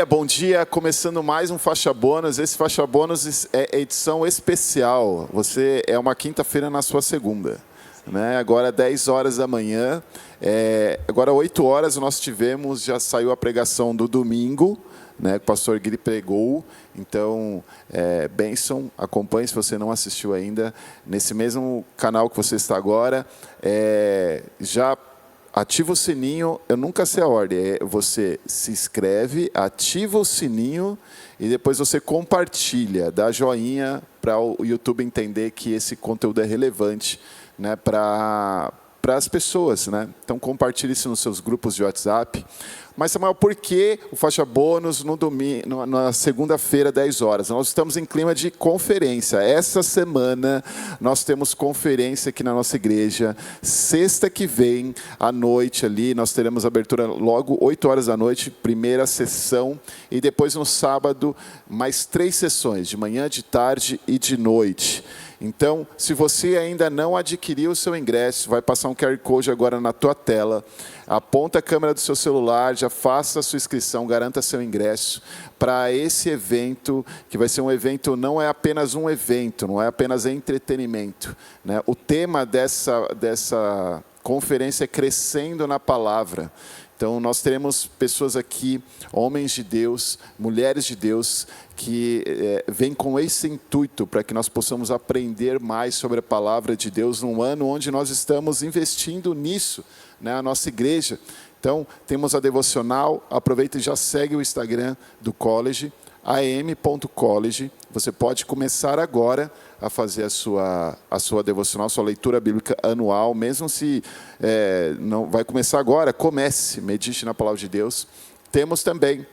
bom dia. Começando mais um Faixa Bônus. Esse Faixa Bônus é edição especial. Você é uma quinta-feira na sua segunda. Né? Agora 10 horas da manhã. Agora 8 horas nós tivemos, já saiu a pregação do domingo, né? O pastor Guilherme pregou. Então, bênção, acompanhe se você não assistiu ainda. Nesse mesmo canal que você está agora, já ativa o sininho. Eu nunca sei a ordem. Você se inscreve, ativa o sininho e depois você compartilha, dá joinha para o YouTube entender que esse conteúdo é relevante, né, para as pessoas, né? Então compartilhe isso nos seus grupos de WhatsApp. Mas, Samuel, por que o Faixa Bônus no domingo, na segunda-feira, 10 horas? Nós estamos em clima de conferência. Essa semana nós temos conferência aqui na nossa igreja. Sexta que vem, à noite ali, nós teremos abertura logo 8 horas da noite, primeira sessão. E depois no sábado, mais 3 sessões, de manhã, de tarde e de noite. Então, se você ainda não adquiriu o seu ingresso, vai passar um QR Code agora na tua tela. Aponta a câmera do seu celular, já faça a sua inscrição, garanta seu ingresso para esse evento, que vai ser um evento, não é apenas um evento, não é apenas entretenimento, né? O tema dessa conferência é Crescendo na Palavra. Então, nós teremos pessoas aqui, homens de Deus, mulheres de Deus, que vêm com esse intuito para que nós possamos aprender mais sobre a palavra de Deus num ano onde nós estamos investindo nisso, né, a nossa igreja. Então, temos a devocional. Aproveita e já segue o Instagram do College, am.college. Você pode começar agora a fazer a sua devocional, sua leitura bíblica anual, mesmo se não vai começar agora, comece, medite na palavra de Deus. Temos também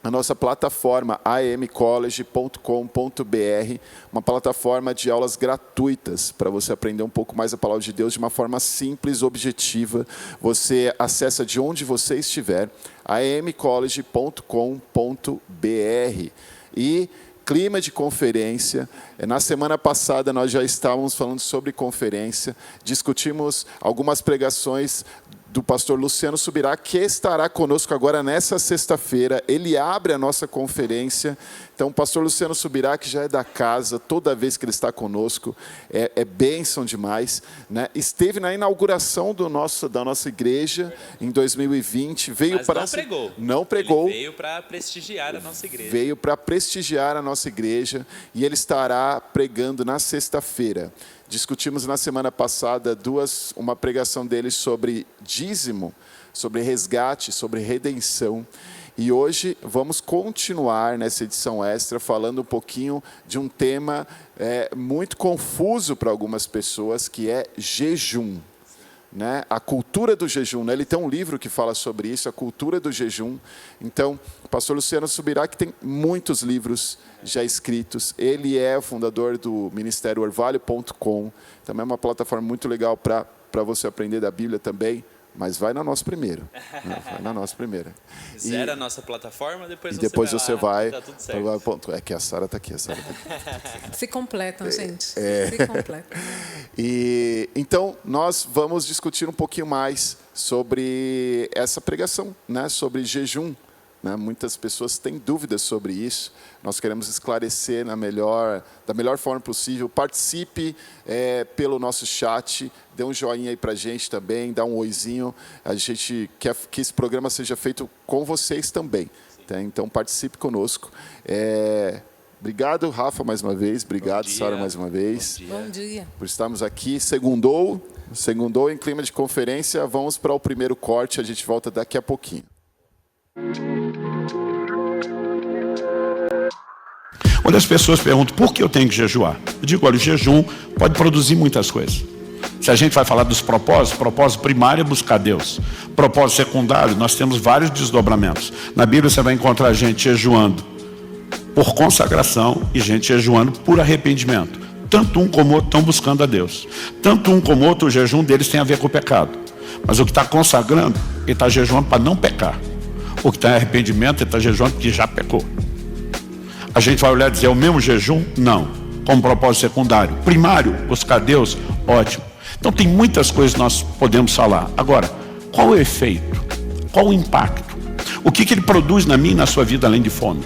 a nossa plataforma amcollege.com.br, uma plataforma de aulas gratuitas para você aprender um pouco mais a palavra de Deus de uma forma simples, objetiva. Você acessa de onde você estiver, amcollege.com.br. E clima de conferência. Na semana passada nós já estávamos falando sobre conferência, discutimos algumas pregações do pastor Luciano Subirá, que estará conosco agora nessa sexta-feira. Ele abre a nossa conferência. Então, o pastor Luciano Subirá, que já é da casa, toda vez que ele está conosco, é bênção demais, né? Esteve na inauguração da nossa igreja em 2020. Veio para não pregou. Ele veio para prestigiar a nossa igreja. Veio para prestigiar a nossa igreja e ele estará pregando na sexta-feira. Discutimos na semana passada uma pregação dele sobre dízimo, sobre resgate, sobre redenção. E hoje vamos continuar nessa edição extra falando um pouquinho de um tema muito confuso para algumas pessoas, que é jejum. Né? A cultura do jejum, né? Ele tem um livro que fala sobre isso, a cultura do jejum. Então, o pastor Luciano Subirá, que tem muitos livros já escritos, ele é o fundador do Ministério Orvalho.com, também é uma plataforma muito legal para você aprender da Bíblia também, mas vai na nossa primeira. Né? Vai na nossa primeira. Zera a nossa plataforma, depois você vai. Tá tudo certo. É que a Sara está aqui. Se completam, gente. Se completam. Então, nós vamos discutir um pouquinho mais sobre essa pregação, né? Sobre jejum. Né? Muitas pessoas têm dúvidas sobre isso. Nós queremos esclarecer da melhor forma possível. Participe pelo nosso chat. Dê um joinha aí para a gente também. Dá um oizinho. A gente quer que esse programa seja feito com vocês também. Tá? Então, participe conosco. Obrigado, Rafa, mais uma vez. Obrigado, Sara, mais uma vez. Bom dia. Por estarmos aqui. Segundou em clima de conferência. Vamos para o primeiro corte. A gente volta daqui a pouquinho. Quando as pessoas perguntam por que eu tenho que jejuar, eu digo, olha, o jejum pode produzir muitas coisas. Se a gente vai falar dos propósitos, propósito primário é buscar Deus. Propósito secundário, nós temos vários desdobramentos. Na Bíblia você vai encontrar gente jejuando por consagração e gente jejuando por arrependimento. Tanto um como o outro estão buscando a Deus. Tanto um como o outro, o jejum deles tem a ver com o pecado. Mas o que está consagrando, ele está jejuando para não pecar. O que está em arrependimento, ele está jejuando porque já pecou. A gente vai olhar e dizer, é o mesmo jejum? Não. Como propósito secundário. Primário, buscar Deus? Ótimo. Então tem muitas coisas que nós podemos falar. Agora, qual o efeito? Qual o impacto? O que ele produz na minha e na sua vida além de fome?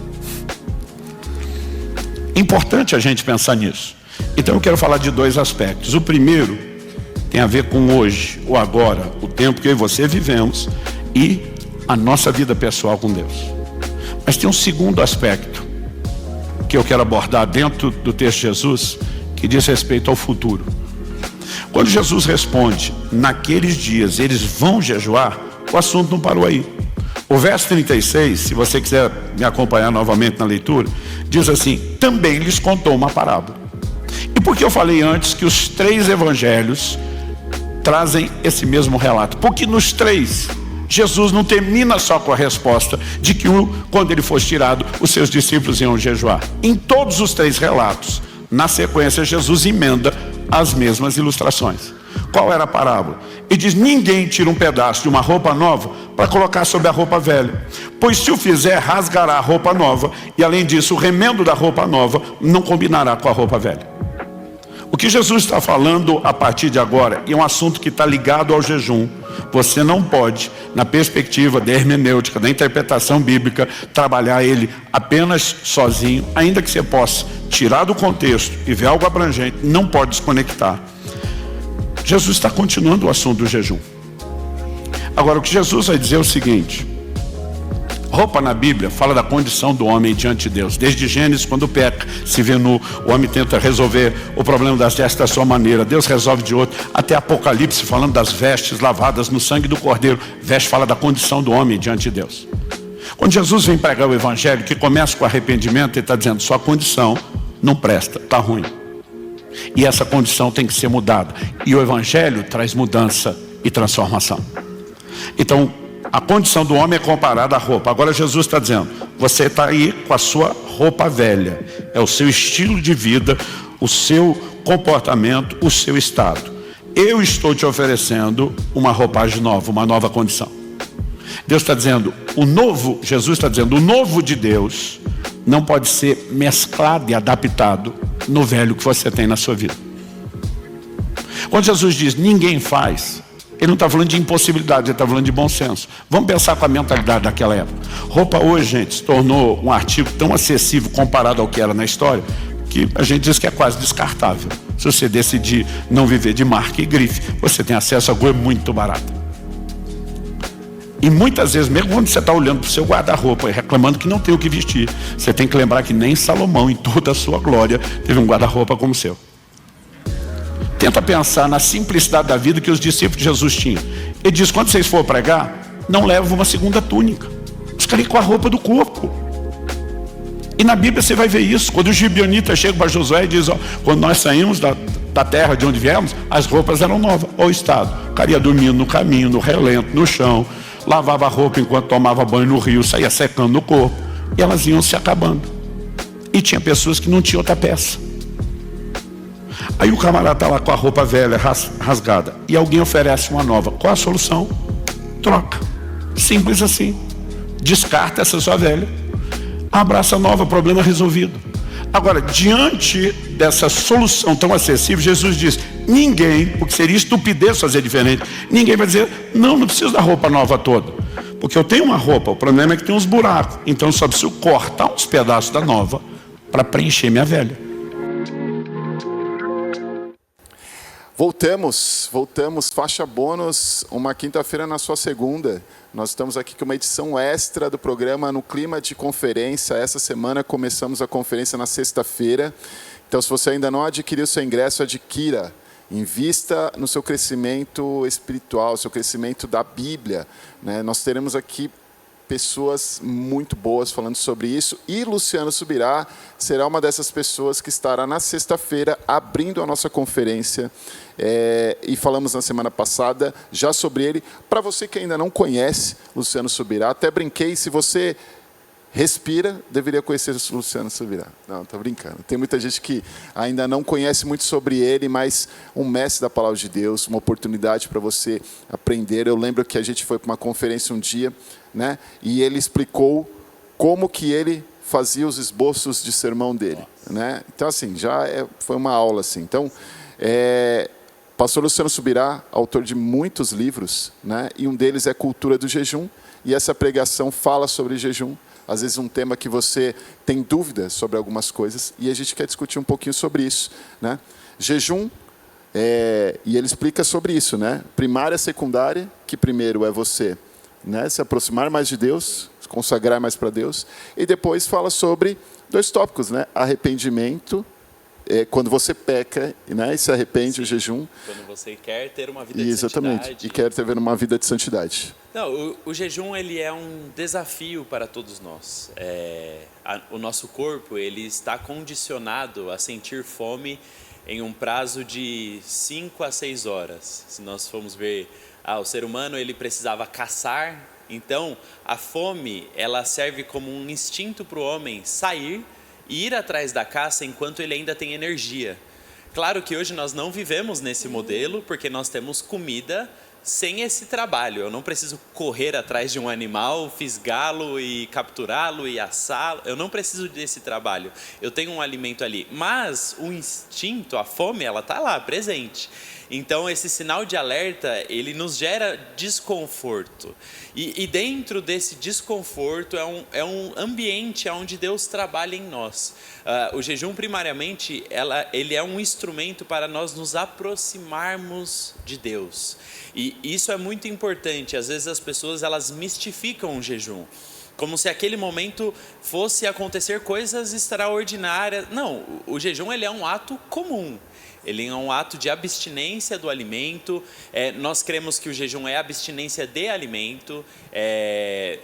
Importante a gente pensar nisso. Então eu quero falar de dois aspectos. O primeiro tem a ver com hoje, o agora, o tempo que eu e você vivemos e a nossa vida pessoal com Deus. Mas tem um segundo aspecto que eu quero abordar dentro do texto de Jesus, que diz respeito ao futuro. Quando Jesus responde, naqueles dias eles vão jejuar, o assunto não parou aí. O verso 36, se você quiser me acompanhar novamente na leitura, diz assim: também lhes contou uma parábola. E por que eu falei antes que os 3 evangelhos trazem esse mesmo relato? Porque nos 3, Jesus não termina só com a resposta de que quando ele fosse tirado, os seus discípulos iam jejuar. Em todos os 3 relatos, na sequência, Jesus emenda as mesmas ilustrações. Qual era a parábola? Ele diz: ninguém tira um pedaço de uma roupa nova para colocar sobre a roupa velha, pois se o fizer, rasgará a roupa nova, e além disso, o remendo da roupa nova não combinará com a roupa velha. O que Jesus está falando a partir de agora é um assunto que está ligado ao jejum. Você não pode, na perspectiva da hermenêutica, da interpretação bíblica, trabalhar ele apenas sozinho, ainda que você possa tirar do contexto e ver algo abrangente, não pode desconectar. Jesus está continuando o assunto do jejum. Agora, o que Jesus vai dizer é o seguinte: roupa na Bíblia fala da condição do homem diante de Deus. Desde Gênesis, quando peca, se vê nu, o homem tenta resolver o problema das vestes da sua maneira, Deus resolve de outra, até Apocalipse, falando das vestes lavadas no sangue do Cordeiro. Veste fala da condição do homem diante de Deus. Quando Jesus vem pregar o Evangelho, que começa com arrependimento, ele está dizendo: sua condição não presta, está ruim. E essa condição tem que ser mudada. E o Evangelho traz mudança e transformação. Então, a condição do homem é comparada à roupa. Agora Jesus está dizendo: você está aí com a sua roupa velha. É o seu estilo de vida, o seu comportamento, o seu estado. Eu estou te oferecendo uma roupagem nova, uma nova condição. Deus está dizendo, Jesus está dizendo, o novo de Deus não pode ser mesclado e adaptado no velho que você tem na sua vida. Quando Jesus diz ninguém faz, ele não está falando de impossibilidade, ele está falando de bom senso. Vamos pensar com a mentalidade daquela época. Roupa hoje, gente, se tornou um artigo tão acessível comparado ao que era na história, que a gente diz que é quase descartável. Se você decidir não viver de marca e grife, você tem acesso a coisa muito barata. E muitas vezes, mesmo quando você está olhando para o seu guarda-roupa e reclamando que não tem o que vestir, você tem que lembrar que nem Salomão, em toda a sua glória, teve um guarda-roupa como o seu. Tenta pensar na simplicidade da vida que os discípulos de Jesus tinham. Ele diz: quando vocês for pregar, não leva uma segunda túnica. Ficarem com a roupa do corpo. E na Bíblia você vai ver isso. Quando os gibeonitas chegam para Josué e dizem: quando nós saímos da terra de onde viemos, as roupas eram novas. Olha o estado. O cara ia dormindo no caminho, no relento, no chão, lavava a roupa enquanto tomava banho no rio, saía secando no corpo, e elas iam se acabando. E tinha pessoas que não tinham outra peça. Aí o camarada está lá com a roupa velha, rasgada, e alguém oferece uma nova. Qual a solução? Troca. Simples assim. Descarta essa sua velha, abraça a nova, problema resolvido. Agora, diante dessa solução tão acessível, Jesus diz: ninguém, porque seria estupidez fazer diferente, ninguém vai dizer: não preciso da roupa nova toda, porque eu tenho uma roupa, o problema é que tem uns buracos, então eu só preciso cortar uns pedaços da nova para preencher minha velha. Voltamos, faixa bônus, uma quinta-feira na sua segunda. Nós estamos aqui com uma edição extra do programa no clima de conferência. Essa semana começamos a conferência na sexta-feira. Então, se você ainda não adquiriu seu ingresso, adquira. Invista no seu crescimento espiritual, seu crescimento da Bíblia, né? Nós teremos aqui pessoas muito boas falando sobre isso, e Luciano Subirá será uma dessas pessoas que estará na sexta-feira abrindo a nossa conferência, e falamos na semana passada já sobre ele. Para você que ainda não conhece Luciano Subirá, até brinquei, se você respira, deveria conhecer o Luciano Subirá. Não, estou brincando. Tem muita gente que ainda não conhece muito sobre ele, mas um mestre da palavra de Deus, uma oportunidade para você aprender. Eu lembro que a gente foi para uma conferência um dia, né? E ele explicou como que ele fazia os esboços de sermão dele, né? Então, assim, foi uma aula, assim. Então, pastor Luciano Subirá, autor de muitos livros, né? E um deles é Cultura do Jejum. e essa pregação fala sobre jejum. Às vezes um tema que você tem dúvida sobre algumas coisas, e a gente quer discutir um pouquinho sobre isso, né? Jejum, e ele explica sobre isso, né? Primária, secundária, que primeiro é você, né, se aproximar mais de Deus, se consagrar mais para Deus, e depois fala sobre 2 tópicos, né? Arrependimento, quando você peca, né, e se arrepende, o jejum. Quando você quer ter uma vida de Exatamente, santidade. e quer ter uma vida de santidade. Não, o jejum ele é um desafio para todos nós. O nosso corpo ele está condicionado a sentir fome em um prazo de 5 a 6 horas. Se nós formos ver, o ser humano ele precisava caçar, então a fome ela serve como um instinto para o homem sair e ir atrás da caça enquanto ele ainda tem energia. Claro que hoje nós não vivemos nesse modelo, porque nós temos comida sem esse trabalho. Eu não preciso correr atrás de um animal, fisgá-lo e capturá-lo e assá-lo. Eu não preciso desse trabalho. Eu tenho um alimento ali. Mas o instinto, a fome, ela está lá, presente. Então, esse sinal de alerta, ele nos gera desconforto. E dentro desse desconforto é um ambiente onde Deus trabalha em nós. O jejum, primariamente, ele é um instrumento para nós nos aproximarmos de Deus. E isso é muito importante. Às vezes as pessoas elas mistificam o jejum, como se aquele momento fosse acontecer coisas extraordinárias. Não, o jejum ele é um ato comum. Ele é um ato de abstinência do alimento. Nós cremos que o jejum é abstinência de alimento.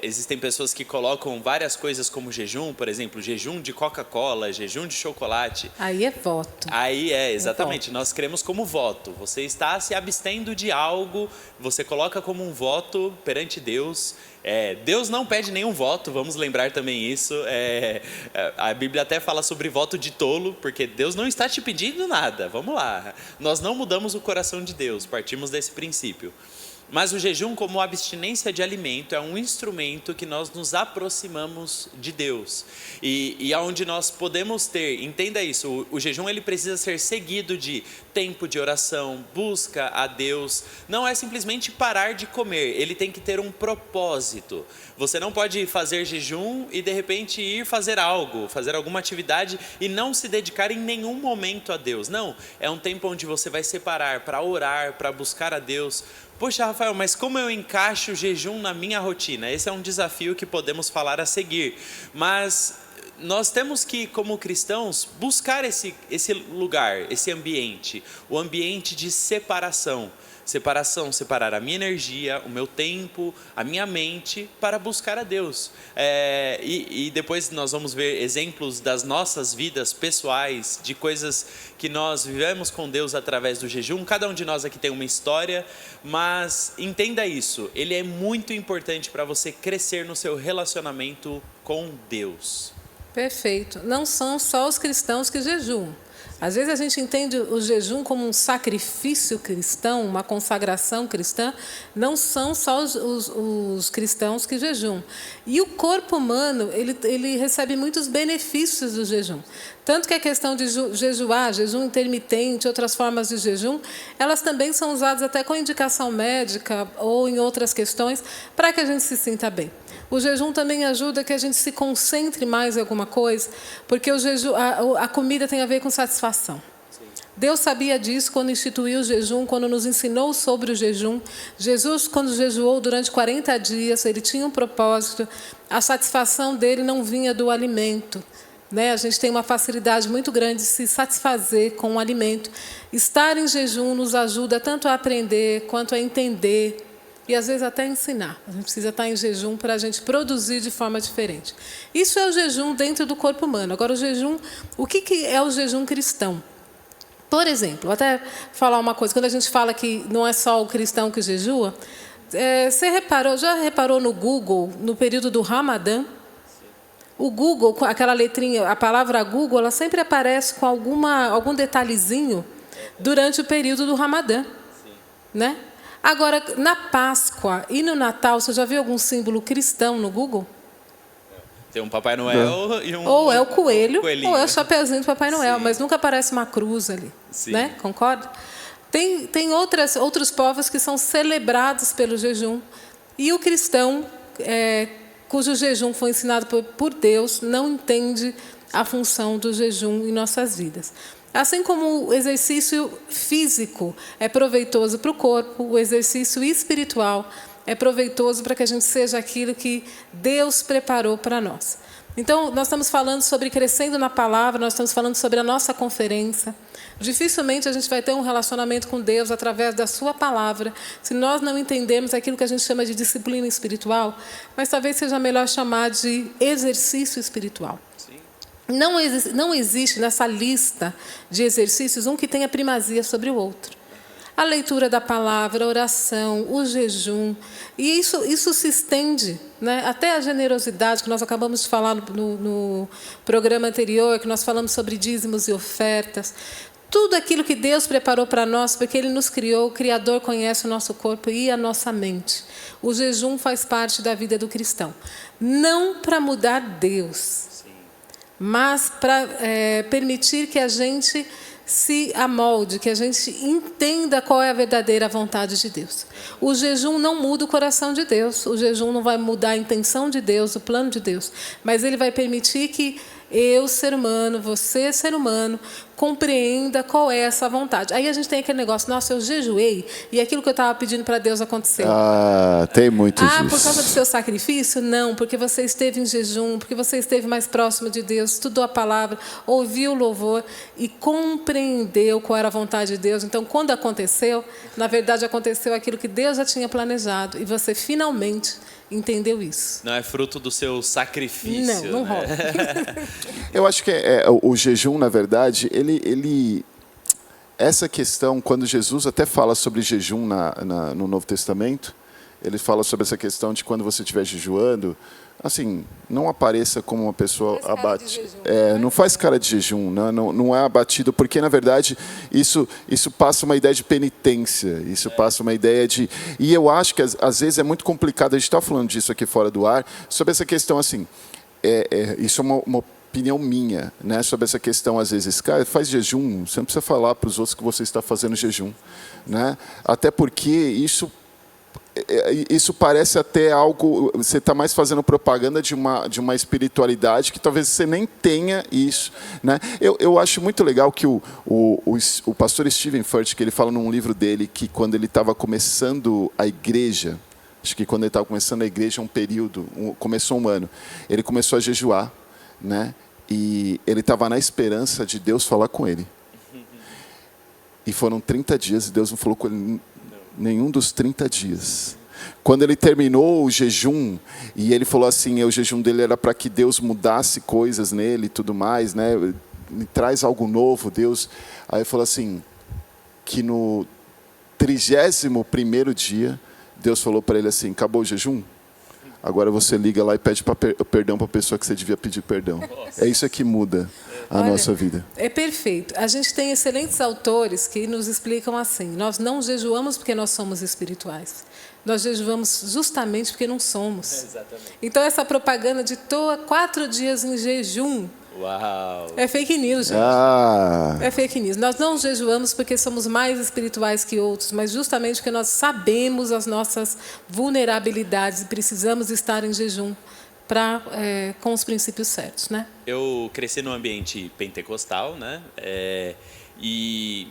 Existem pessoas que colocam várias coisas como jejum, por exemplo, jejum de Coca-Cola, jejum de chocolate. Aí é voto. Aí exatamente. Nós cremos como voto. Você está se abstendo de algo, você coloca como um voto perante Deus. Deus não pede nenhum voto, vamos lembrar também isso. A Bíblia até fala sobre voto de tolo, porque Deus não está te pedindo nada. Vamos lá, nós não mudamos o coração de Deus, partimos desse princípio. Mas o jejum, como abstinência de alimento, é um instrumento que nós nos aproximamos de Deus. E aonde nós podemos ter, entenda isso, o jejum ele precisa ser seguido de tempo de oração, busca a Deus. Não é simplesmente parar de comer, ele tem que ter um propósito. Você não pode fazer jejum e de repente ir fazer algo, fazer alguma atividade e não se dedicar em nenhum momento a Deus. Não, é um tempo onde você vai separar para orar, para buscar a Deus. Poxa, Rafael, mas como eu encaixo o jejum na minha rotina? Esse é um desafio que podemos falar a seguir. Mas nós temos que, como cristãos, buscar esse lugar, esse ambiente, o ambiente de separação. Separar a minha energia, o meu tempo, a minha mente para buscar a Deus. E depois nós vamos ver exemplos das nossas vidas pessoais, de coisas que nós vivemos com Deus através do jejum. Cada um de nós aqui tem uma história, mas entenda isso, ele é muito importante para você crescer no seu relacionamento com Deus. Perfeito. Não são só os cristãos que jejuam. Às vezes a gente entende o jejum como um sacrifício cristão, uma consagração cristã. Não são só os cristãos que jejuam. E o corpo humano, ele recebe muitos benefícios do jejum. Tanto que a questão de jejuar, jejum intermitente, outras formas de jejum, elas também são usadas até com indicação médica ou em outras questões para que a gente se sinta bem. O jejum também ajuda que a gente se concentre mais em alguma coisa, porque a comida tem a ver com satisfação. Deus sabia disso quando instituiu o jejum, quando nos ensinou sobre o jejum. Jesus, quando jejuou durante 40 dias, ele tinha um propósito. A satisfação dele não vinha do alimento. A gente tem uma facilidade muito grande de se satisfazer com o alimento. Estar em jejum nos ajuda tanto a aprender quanto a entender. E às vezes até ensinar. A gente precisa estar em jejum para a gente produzir de forma diferente. Isso é o jejum dentro do corpo humano. Agora, o jejum, o que é o jejum cristão? Por exemplo, vou até falar uma coisa. Quando a gente fala que não é só o cristão que jejua, você já reparou no Google, no período do Ramadã? O Google, aquela letrinha, a palavra Google, ela sempre aparece com algum detalhezinho durante o período do Ramadã, né? Agora, na Páscoa e no Natal, você já viu algum símbolo cristão no Google? Tem um Papai Noel e um... Ou é o coelho, ou é o né? chapeuzinho do Papai Noel, mas nunca aparece uma cruz ali, né? Concorda? Tem outros povos que são celebrados pelo jejum. E o cristão cujo jejum foi ensinado por Deus não entende a função do jejum em nossas vidas. Assim como o exercício físico é proveitoso para o corpo, o exercício espiritual é proveitoso para que a gente seja aquilo que Deus preparou para nós. Então, nós estamos falando sobre crescendo na palavra, nós estamos falando sobre a nossa conferência. Dificilmente a gente vai ter um relacionamento com Deus através da sua palavra, se nós não entendermos aquilo que a gente chama de disciplina espiritual, mas talvez seja melhor chamar de exercício espiritual. Não existe nessa lista de exercícios um que tenha primazia sobre o outro. A leitura da palavra, a oração, o jejum, e isso se estende, né, até a generosidade, que nós acabamos de falar no programa anterior, que nós falamos sobre dízimos e ofertas. Tudo aquilo que Deus preparou para nós, porque Ele nos criou, o Criador conhece o nosso corpo e a nossa mente. O jejum faz parte da vida do cristão. Não para mudar Deus, mas para permitir que a gente se amolde, que a gente entenda qual é a verdadeira vontade de Deus. O jejum não muda o coração de Deus, o jejum não vai mudar a intenção de Deus, o plano de Deus, mas ele vai permitir que eu, ser humano, você, ser humano, compreenda qual é essa vontade. Aí a gente tem aquele negócio, nossa, eu jejuei e aquilo que eu estava pedindo para Deus aconteceu. Tem muito disso. Por causa do seu sacrifício? Não, porque você esteve em jejum, porque você esteve mais próximo de Deus, estudou a palavra, ouviu o louvor e compreendeu qual era a vontade de Deus. Então, quando aconteceu, na verdade aconteceu aquilo que Deus já tinha planejado e você finalmente entendeu isso. Não é fruto do seu sacrifício. Não rola. Eu acho que o jejum, na verdade, essa questão, quando Jesus até fala sobre jejum no Novo Testamento, ele fala sobre essa questão de quando você estiver jejuando, assim, não apareça como uma pessoa abate. Não faz cara de jejum, não é abatido, porque, na verdade, isso passa uma ideia de penitência, isso passa uma ideia de... E eu acho que, às vezes, é muito complicado, a gente está falando disso aqui fora do ar, sobre essa questão, assim, isso é uma opinião minha, né, sobre essa questão, às vezes, cara, faz jejum, você não precisa falar para os outros que você está fazendo jejum, né? Até porque isso parece até algo, você está mais fazendo propaganda de uma espiritualidade que talvez você nem tenha isso, né? Eu acho muito legal que o pastor Steven Furtick, que ele fala num livro dele que quando ele estava começando a igreja, acho que quando ele estava começando a igreja, começou um ano, ele começou a jejuar, né? E ele estava na esperança de Deus falar com ele. E foram 30 dias e Deus não falou com ele nenhum dos 30 dias. Quando ele terminou o jejum, e ele falou assim, o jejum dele era para que Deus mudasse coisas nele e tudo mais, né? Me traz algo novo, Deus. Aí ele falou assim, que no 31º dia, Deus falou para ele assim, acabou o jejum? Agora você liga lá e pede perdão para a pessoa que você devia pedir perdão. É isso que muda a nossa vida. É perfeito. A gente tem excelentes autores que nos explicam assim, nós não jejuamos porque nós somos espirituais. Nós jejuamos justamente porque não somos. Exatamente. Então, essa propaganda de 4 dias em jejum, uau, é fake news, gente. É fake news. Nós não jejuamos porque somos mais espirituais que outros, mas justamente porque nós sabemos as nossas vulnerabilidades e precisamos estar em jejum com os princípios certos, né? Eu cresci num ambiente pentecostal, né? E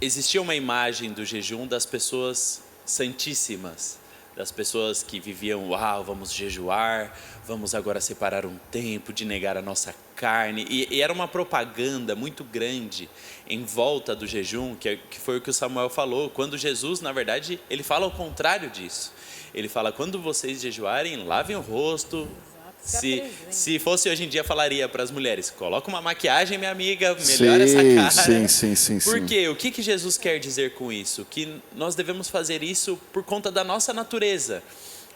existia uma imagem do jejum das pessoas santíssimas, das pessoas que viviam, vamos jejuar, vamos agora separar um tempo de negar a nossa carne. E era uma propaganda muito grande em volta do jejum, que foi o que o Samuel falou. Quando Jesus, na verdade, ele fala o contrário disso. Ele fala, quando vocês jejuarem, lavem o rosto. Se fosse hoje em dia, falaria para as mulheres, coloca uma maquiagem, minha amiga, melhora essa cara. Sim. Por quê? O que Jesus quer dizer com isso? Que nós devemos fazer isso por conta da nossa natureza.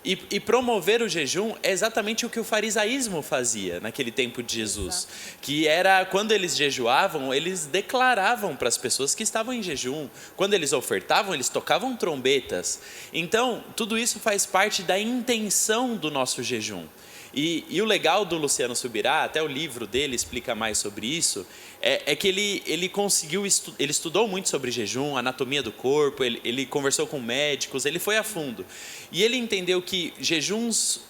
E promover o jejum é exatamente o que o farisaísmo fazia naquele tempo de Jesus. Que era, quando eles jejuavam, eles declaravam para as pessoas que estavam em jejum. Quando eles ofertavam, eles tocavam trombetas. Então, tudo isso faz parte da intenção do nosso jejum. E o legal do Luciano Subirá, até o livro dele explica mais sobre isso, é que ele conseguiu, ele estudou muito sobre jejum, anatomia do corpo, ele conversou com médicos, ele foi a fundo. E ele entendeu que jejuns,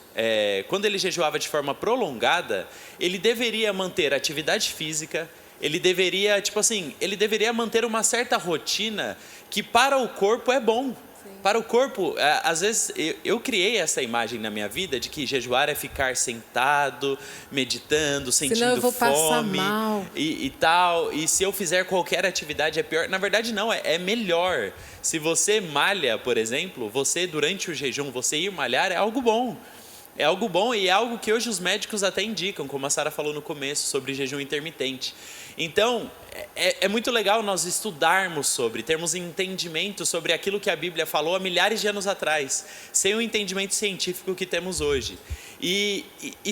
quando ele jejuava de forma prolongada, ele deveria manter atividade física, ele deveria, ele deveria manter uma certa rotina que para o corpo é bom. Para o corpo, às vezes, eu criei essa imagem na minha vida de que jejuar é ficar sentado, meditando, sentindo Senão eu vou fome passar mal. E tal. E se eu fizer qualquer atividade é pior. Na verdade, não, é melhor. Se você malha, por exemplo, você durante o jejum, você ir malhar é algo bom. É algo bom e é algo que hoje os médicos até indicam, como a Sara falou no começo, sobre jejum intermitente. Então, é muito legal nós estudarmos sobre, termos entendimento sobre aquilo que a Bíblia falou há milhares de anos atrás, sem o entendimento científico que temos hoje. E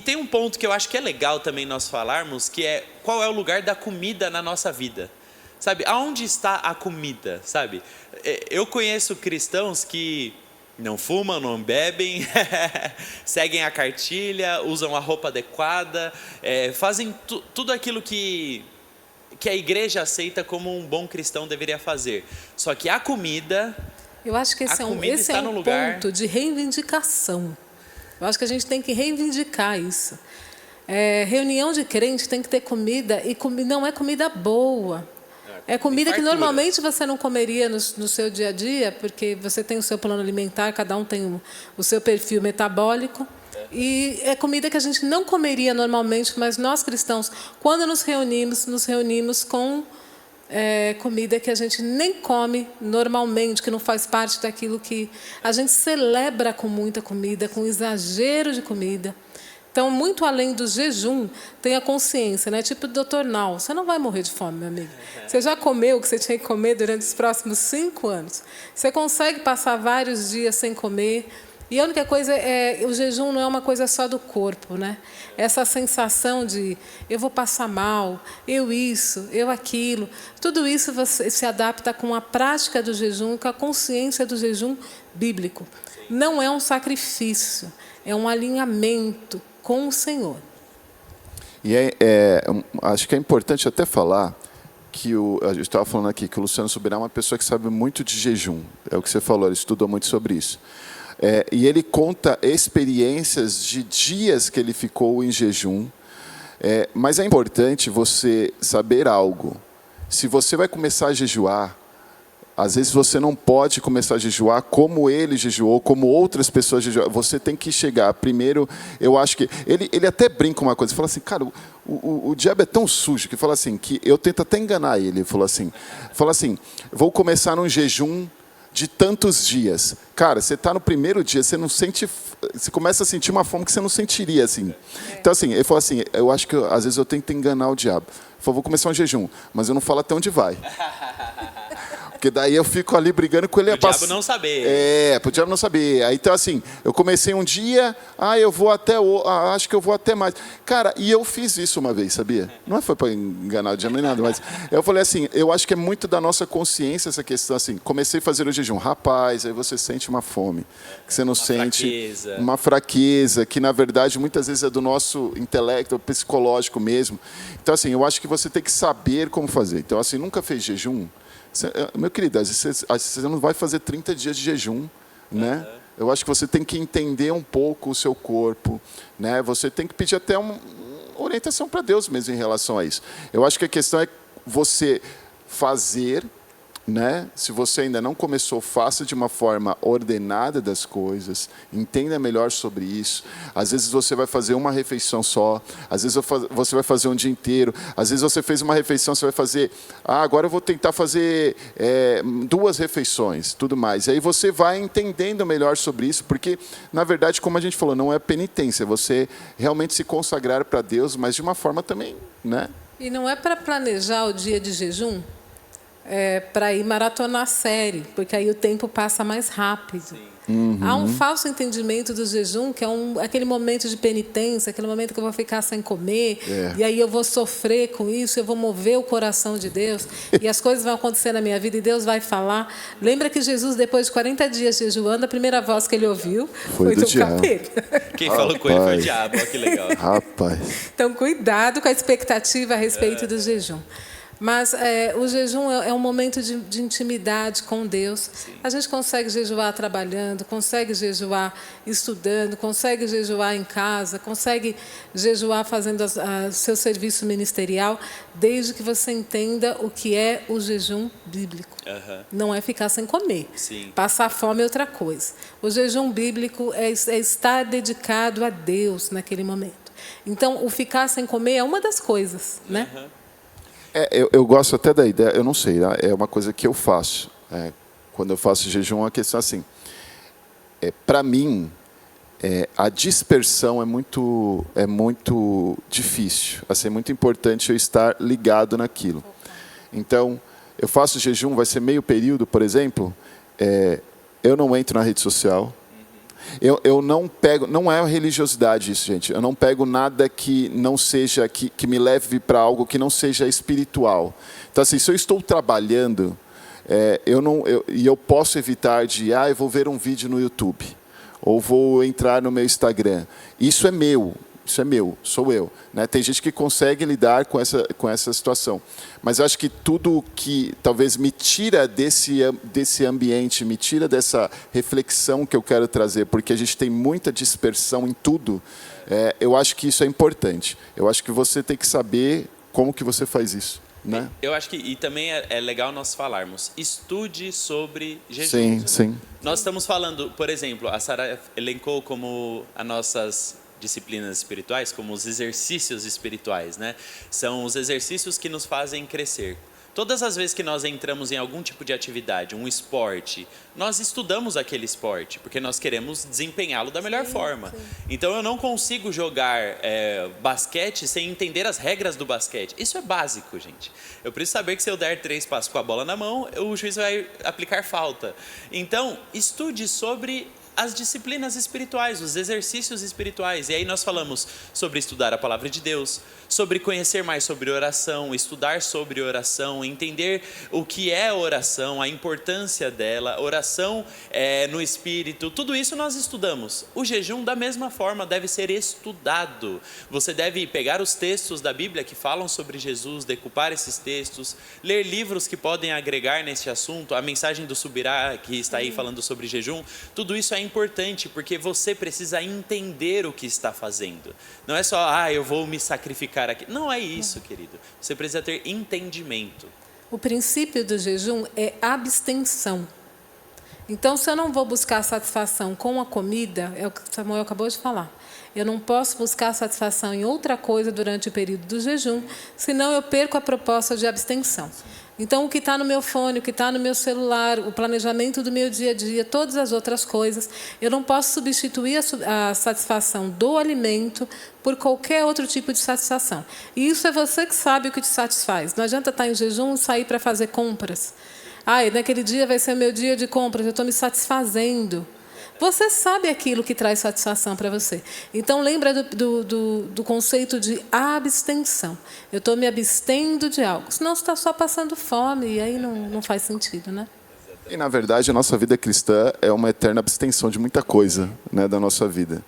tem um ponto que eu acho que é legal também nós falarmos, que é qual é o lugar da comida na nossa vida. Sabe, aonde está a comida, sabe? Eu conheço cristãos que não fumam, não bebem, seguem a cartilha, usam a roupa adequada, fazem tudo aquilo que a igreja aceita como um bom cristão deveria fazer. Só que a comida... Eu acho que esse é um ponto de reivindicação. Eu acho que a gente tem que reivindicar isso. Reunião de crente tem que ter comida, e não é comida boa. É comida que normalmente você não comeria no seu dia a dia, porque você tem o seu plano alimentar, cada um tem o seu perfil metabólico. E é comida que a gente não comeria normalmente, mas nós cristãos, quando nos reunimos com comida que a gente nem come normalmente, que não faz parte daquilo que a gente celebra com muita comida, com exagero de comida. Então, muito além do jejum, tem a consciência, né? Tipo o Dr. Nau, você não vai morrer de fome, meu amigo. Você já comeu o que você tinha que comer durante os próximos 5 anos. Você consegue passar vários dias sem comer. E a única coisa o jejum não é uma coisa só do corpo, né? Essa sensação de eu vou passar mal, eu isso, eu aquilo. Tudo isso você se adapta com a prática do jejum, com a consciência do jejum bíblico. Não é um sacrifício, é um alinhamento com o Senhor. E acho que é importante até falar que a gente estava falando aqui que o Luciano Subirá é uma pessoa que sabe muito de jejum. É o que você falou, ele estudou muito sobre isso. E ele conta experiências de dias que ele ficou em jejum. Mas é importante você saber algo. Se você vai começar a jejuar, às vezes você não pode começar a jejuar como ele jejuou, como outras pessoas jejuaram. Você tem que chegar. Primeiro, eu acho que... Ele até brinca uma coisa. Fala assim, cara, o diabo é tão sujo que fala assim, que eu tento até enganar ele. Ele fala assim, vou começar num jejum de tantos dias. Cara, você está no primeiro dia, você não sente... Você começa a sentir uma fome que você não sentiria, assim. Então, assim, ele falou assim, eu acho que às vezes eu tento enganar o diabo. Ele falou, vou começar um jejum, mas eu não falo até onde vai. Porque daí eu fico ali brigando com ele. O diabo não saber. Pro diabo não saber. Aí, então, assim, eu comecei um dia, eu vou até... acho que eu vou até mais. Cara, e eu fiz isso uma vez, sabia? Não foi para enganar o diabo nem nada, mas eu falei assim, eu acho que é muito da nossa consciência essa questão, assim, comecei a fazer o jejum. Rapaz, aí você sente uma fome, que você não sente... Fraqueza. Uma fraqueza, que na verdade muitas vezes é do nosso intelecto, psicológico mesmo. Então, assim, eu acho que você tem que saber como fazer. Então, assim, nunca fez jejum? Meu querido, às vezes você não vai fazer 30 dias de jejum, né? Eu acho que você tem que entender um pouco o seu corpo, né? Você tem que pedir até uma orientação para Deus mesmo em relação a isso. Eu acho que a questão é você fazer, né? Se você ainda não começou, faça de uma forma ordenada das coisas, entenda melhor sobre isso. Às vezes você vai fazer uma refeição só, às vezes você vai fazer um dia inteiro, às vezes você fez uma refeição, você vai fazer, agora eu vou tentar fazer 2 refeições, tudo mais. E aí você vai entendendo melhor sobre isso, porque, na verdade, como a gente falou, não é penitência, você realmente se consagrar para Deus, mas de uma forma também, né? E não é para planejar o dia de jejum? Para ir maratonar a série, porque aí o tempo passa mais rápido. Há um falso entendimento do jejum, que é aquele momento de penitência, aquele momento que eu vou ficar sem comer, e aí eu vou sofrer com isso, eu vou mover o coração de Deus, e as coisas vão acontecer na minha vida, e Deus vai falar. Lembra que Jesus, depois de 40 dias jejuando, a primeira voz que ele ouviu foi do capeta. Quem falou com ele foi o diabo, olha que legal. Rapaz. Então, cuidado com a expectativa a respeito do jejum. Mas o jejum é um momento de intimidade com Deus. Sim. A gente consegue jejuar trabalhando, consegue jejuar estudando, consegue jejuar em casa, consegue jejuar fazendo seu serviço ministerial, desde que você entenda o que é o jejum bíblico. Não é ficar sem comer. Sim. Passar fome é outra coisa. O jejum bíblico é estar dedicado a Deus naquele momento. Então, o ficar sem comer é uma das coisas, né? Eu gosto até da ideia, eu não sei, é uma coisa que eu faço. Quando eu faço jejum, é uma questão assim. Para mim, a dispersão é muito difícil. Assim, é muito importante eu estar ligado naquilo. Então, eu faço jejum, vai ser meio período, por exemplo, eu não entro na rede social. Eu não pego, não é religiosidade isso, gente. Eu não pego nada que não seja, que me leve para algo que não seja espiritual. Então, assim, se eu estou trabalhando, eu posso evitar eu vou ver um vídeo no YouTube, ou vou entrar no meu Instagram. Isso é meu, sou eu. Né? Tem gente que consegue lidar com essa situação. Mas eu acho que tudo que talvez me tira desse ambiente, me tira dessa reflexão que eu quero trazer, porque a gente tem muita dispersão em tudo, eu acho que isso é importante. Eu acho que você tem que saber como que você faz isso. Né? Eu acho que, e também é legal nós falarmos, estude sobre jejum. Sim. Nós estamos falando, por exemplo, a Sara elencou como as nossas disciplinas espirituais, como os exercícios espirituais, né? São os exercícios que nos fazem crescer. Todas as vezes que nós entramos em algum tipo de atividade, um esporte, nós estudamos aquele esporte, porque nós queremos desempenhá-lo da melhor forma. Então eu não consigo jogar basquete sem entender as regras do basquete. Isso é básico, gente. Eu preciso saber que se eu der 3 passos com a bola na mão, o juiz vai aplicar falta. Então, estude sobre as disciplinas espirituais, os exercícios espirituais. E aí nós falamos sobre estudar a palavra de Deus, sobre conhecer mais sobre oração, estudar sobre oração, entender o que é oração, a importância dela, oração no espírito, tudo isso nós estudamos. O jejum, da mesma forma, deve ser estudado. Você deve pegar os textos da Bíblia que falam sobre Jesus, decupar esses textos, ler livros que podem agregar nesse assunto, a mensagem do Subirá, que está aí falando sobre jejum, tudo isso é importante, porque você precisa entender o que está fazendo. Não é só, eu vou me sacrificar aqui. Não é isso, querido. Você precisa ter entendimento. O princípio do jejum é abstenção. Então, se eu não vou buscar satisfação com a comida, é o que Samuel acabou de falar. Eu não posso buscar satisfação em outra coisa durante o período do jejum, senão eu perco a proposta de abstenção. Então, o que está no meu fone, o que está no meu celular, o planejamento do meu dia a dia, todas as outras coisas, eu não posso substituir a satisfação do alimento por qualquer outro tipo de satisfação. E isso é você que sabe o que te satisfaz. Não adianta estar em jejum e sair para fazer compras. Naquele dia vai ser o meu dia de compras, eu estou me satisfazendo. Você sabe aquilo que traz satisfação para você. Então, lembra do conceito de abstenção. Eu estou me abstendo de algo. Senão você está só passando fome, e aí não faz sentido, né? E, na verdade, a nossa vida cristã é uma eterna abstenção de muita coisa, né, da nossa vida.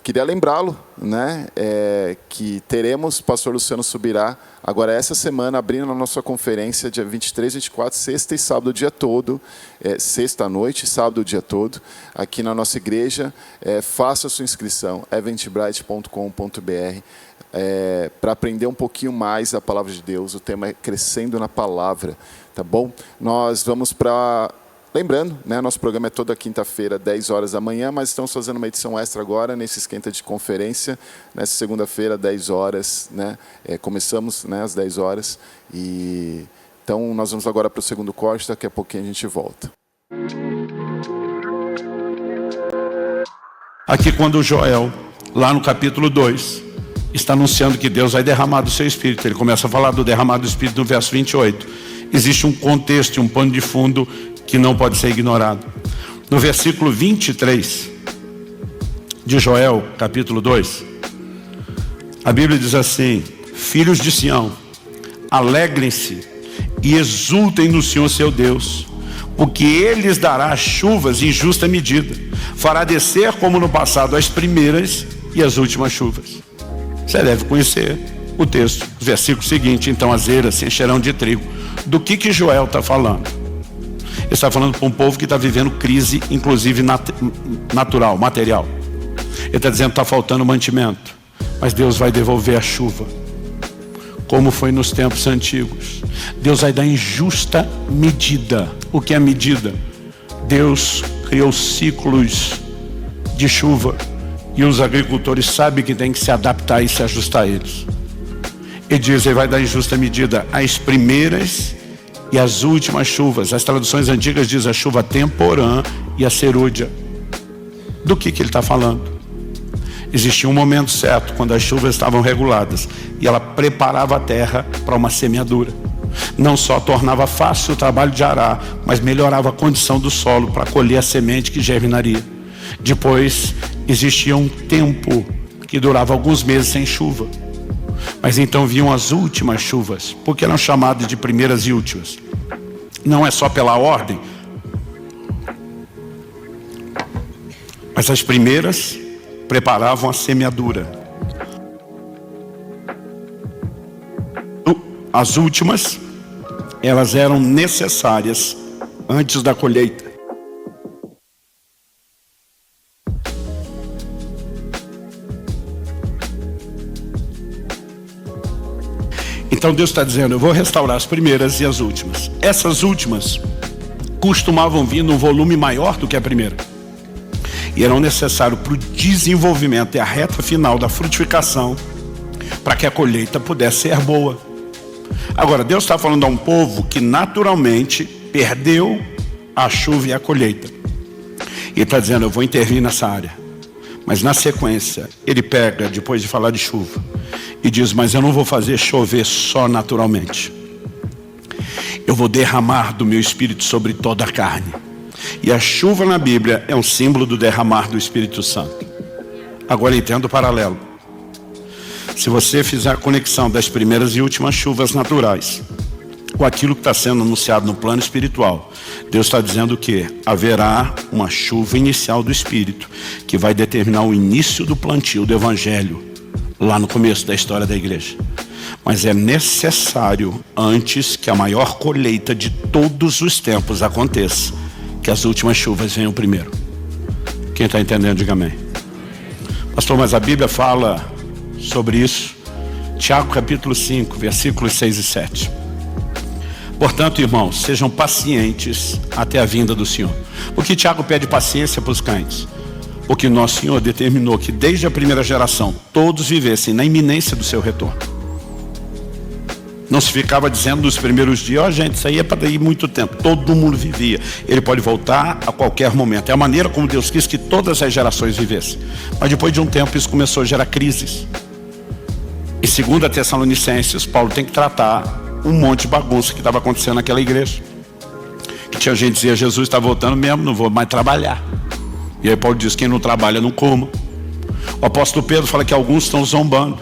Queria lembrá-lo, né, que teremos o pastor Luciano Subirá, agora essa semana, abrindo a nossa conferência, dia 23, 24, sexta e sábado o dia todo, sexta à noite, sábado o dia todo, aqui na nossa igreja. Faça a sua inscrição, eventbrite.com.br, para aprender um pouquinho mais a palavra de Deus. O tema é Crescendo na Palavra, tá bom? Nós vamos para... Lembrando, né, nosso programa é toda quinta-feira, 10 horas da manhã, mas estamos fazendo uma edição extra agora, nesse esquenta de conferência, nessa segunda-feira, 10 horas, né, começamos, né, às 10 horas, então nós vamos agora para o segundo corte, daqui a pouquinho a gente volta. Aqui quando Joel, lá no capítulo 2, está anunciando que Deus vai derramar do seu Espírito, ele começa a falar do derramar do Espírito no verso 28, existe um contexto, um pano de fundo que não pode ser ignorado. No versículo 23 de Joel, capítulo 2, a Bíblia diz assim: filhos de Sião, alegrem-se e exultem no Senhor seu Deus, porque Ele lhes dará chuvas em justa medida, fará descer como no passado as primeiras e as últimas chuvas. Você deve conhecer o texto, o versículo seguinte: então as eiras se encherão de trigo. Do que Joel está falando? Ele está falando para um povo que está vivendo crise, inclusive natural, material. Ele está dizendo que está faltando mantimento, mas Deus vai devolver a chuva, como foi nos tempos antigos. Deus vai dar em justa medida. O que é medida? Deus criou ciclos de chuva e os agricultores sabem que tem que se adaptar e se ajustar a eles. Ele diz: ele vai dar em justa medida as primeiras e as últimas chuvas. As traduções antigas dizem a chuva temporã e a serúdia. Do que ele está falando? Existia um momento certo, quando as chuvas estavam reguladas, e ela preparava a terra para uma semeadura. Não só tornava fácil o trabalho de arar, mas melhorava a condição do solo para colher a semente que germinaria. Depois, existia um tempo que durava alguns meses sem chuva. Mas então vinham as últimas chuvas. Por que eram chamadas de primeiras e últimas? Não é só pela ordem, mas as primeiras preparavam a semeadura. As últimas, elas eram necessárias antes da colheita. Então Deus está dizendo: eu vou restaurar as primeiras e as últimas. Essas últimas costumavam vir num volume maior do que a primeira, e eram necessários para o desenvolvimento e a reta final da frutificação, para que a colheita pudesse ser boa. Agora, Deus está falando a um povo que naturalmente perdeu a chuva e a colheita. Ele está dizendo: eu vou intervir nessa área. Mas na sequência, ele pega, depois de falar de chuva, e diz: mas eu não vou fazer chover só naturalmente. Eu vou derramar do meu Espírito sobre toda a carne. E a chuva na Bíblia é um símbolo do derramar do Espírito Santo. Agora entenda o paralelo. Se você fizer a conexão das primeiras e últimas chuvas naturais com aquilo que está sendo anunciado no plano espiritual, Deus está dizendo que haverá uma chuva inicial do Espírito, que vai determinar o início do plantio do Evangelho, lá no começo da história da igreja. Mas é necessário, antes que a maior colheita de todos os tempos aconteça, que as últimas chuvas venham primeiro. Quem está entendendo, diga amém. Pastor, mas a Bíblia fala sobre isso. Tiago capítulo 5, versículos 6 e 7. Portanto, irmãos, sejam pacientes até a vinda do Senhor. Por que Tiago pede paciência para os crentes? Porque nosso Senhor determinou que desde a primeira geração todos vivessem na iminência do seu retorno. Não se ficava dizendo nos primeiros dias: ó, gente, isso aí é para daí muito tempo. Todo mundo vivia. Ele pode voltar a qualquer momento. É a maneira como Deus quis que todas as gerações vivessem. Mas depois de um tempo isso começou a gerar crises. Em 2 Tessalonicenses, Paulo tem que tratar um monte de bagunça que estava acontecendo naquela igreja. Que tinha gente que dizia: Jesus está voltando mesmo, não vou mais trabalhar. E aí Paulo diz: quem não trabalha não coma. O apóstolo Pedro fala que alguns estão zombando,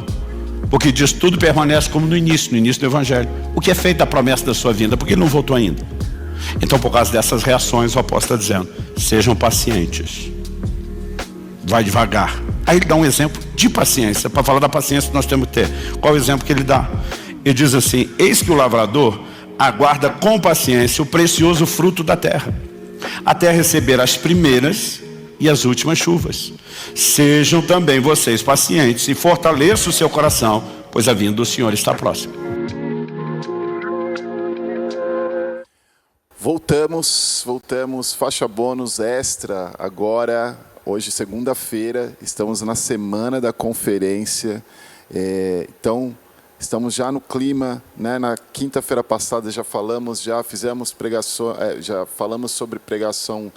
porque diz: tudo permanece como no início do Evangelho. O que é feito da promessa da sua vinda? Porque ele não voltou ainda. Então, por causa dessas reações, o apóstolo está dizendo: sejam pacientes, vai devagar. Aí ele dá um exemplo de paciência, para falar da paciência que nós temos que ter. Qual é o exemplo que ele dá? Ele diz assim: eis que o lavrador aguarda com paciência o precioso fruto da terra, até receber as primeiras e as últimas chuvas. Sejam também vocês pacientes e fortaleçam o seu coração, pois a vinda do Senhor está próxima. Voltamos, faixa bônus extra agora, hoje segunda-feira, estamos na semana da conferência, então Estamos já no clima, né? Na quinta-feira passada já fizemos pregação, já falamos sobre pregação